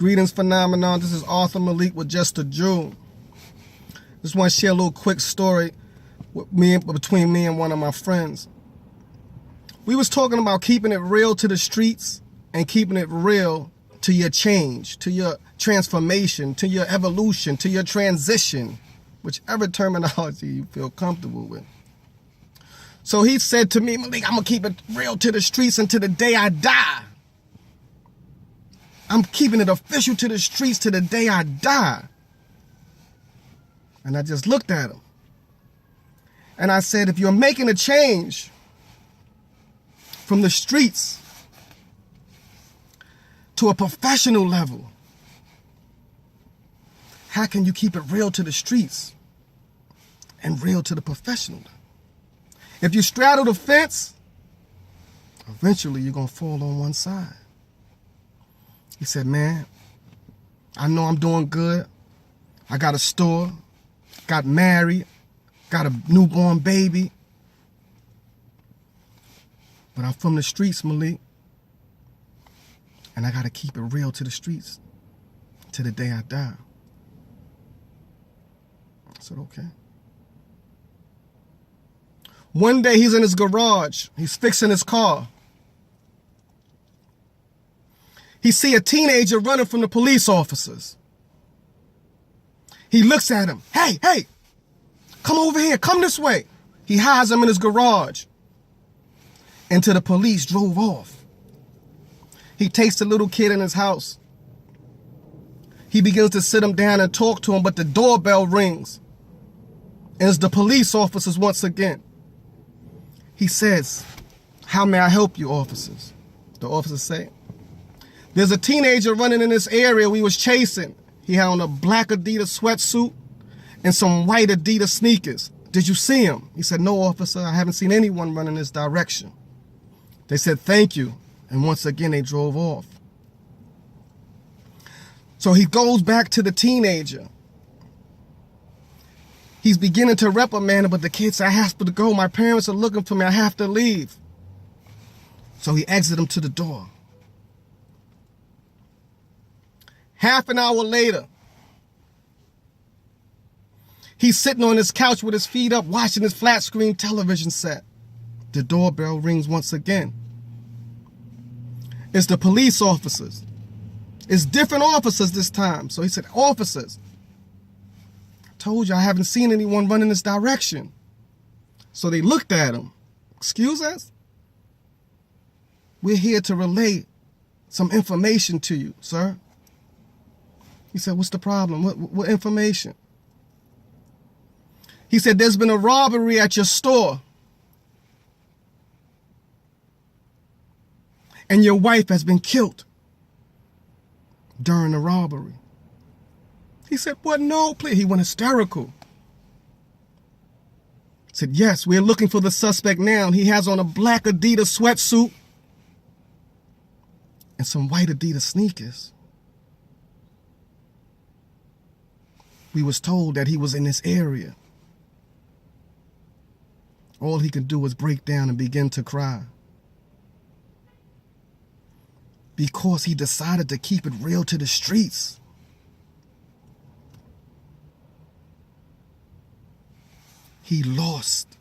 Greetings, phenomenon. This is Arthur Malik with Just a Jew. Just want to share a little quick story between me and one of my friends. We was talking about keeping it real to the streets and keeping it real to your change, to your transformation, to your evolution, to your transition, whichever terminology you feel comfortable with. So he said to me, Malik, I'm going to keep it real to the streets until the day I die. I'm keeping it official to the streets to the day I die. And I just looked at him. And I said, if you're making a change from the streets to a professional level, how can you keep it real to the streets and real to the professional level? If you straddle the fence, eventually you're going to fall on one side. He said, man, I know I'm doing good. I got a store, got married, got a newborn baby. But I'm from the streets, Malik. And I got to keep it real to the streets to the day I die. I said, okay. One day he's in his garage. He's fixing his car. He see a teenager running from the police officers. He looks at him. Hey, come over here. Come this way. He hides him in his garage. Until the police drove off. He takes the little kid in his house. He begins to sit him down and talk to him, but the doorbell rings. And it's the police officers once again. He says, how may I help you, officers? The officers say, there's a teenager running in this area we was chasing. He had on a black Adidas sweatsuit and some white Adidas sneakers. Did you see him? He said, no, officer, I haven't seen anyone run in this direction. They said, thank you. And once again, they drove off. So he goes back to the teenager. He's beginning to reprimand him, but the kid said, I have to go. My parents are looking for me. I have to leave. So he exits him to the door. Half an hour later, he's sitting on his couch with his feet up, watching his flat screen television set. The doorbell rings once again. It's the police officers. It's different officers this time. So he said, officers, I told you I haven't seen anyone run in this direction. So they looked at him. Excuse us? We're here to relay some information to you, sir. He said, what's the problem? What information? He said, there's been a robbery at your store. And your wife has been killed during the robbery. He said, what? No, please. He went hysterical. He said, yes, we're looking for the suspect now. He has on a black Adidas sweatsuit and some white Adidas sneakers. We was told that he was in this area. All he could do was break down and begin to cry. Because he decided to keep it real to the streets. He lost.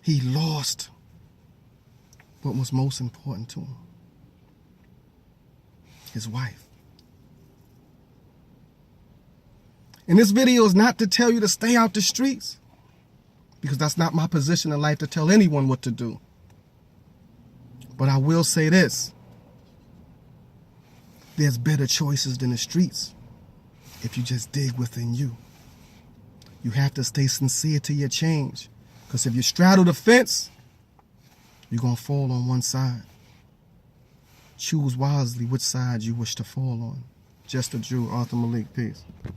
He lost what was most important to him. His wife. And this video is not to tell you to stay out the streets, because that's not my position in life to tell anyone what to do. But I will say this. There's better choices than the streets if you just dig within you. You have to stay sincere to your change, because if you straddle the fence, you're going to fall on one side. Choose wisely which side you wish to fall on. Just a Jew, Arthur Malik. Peace.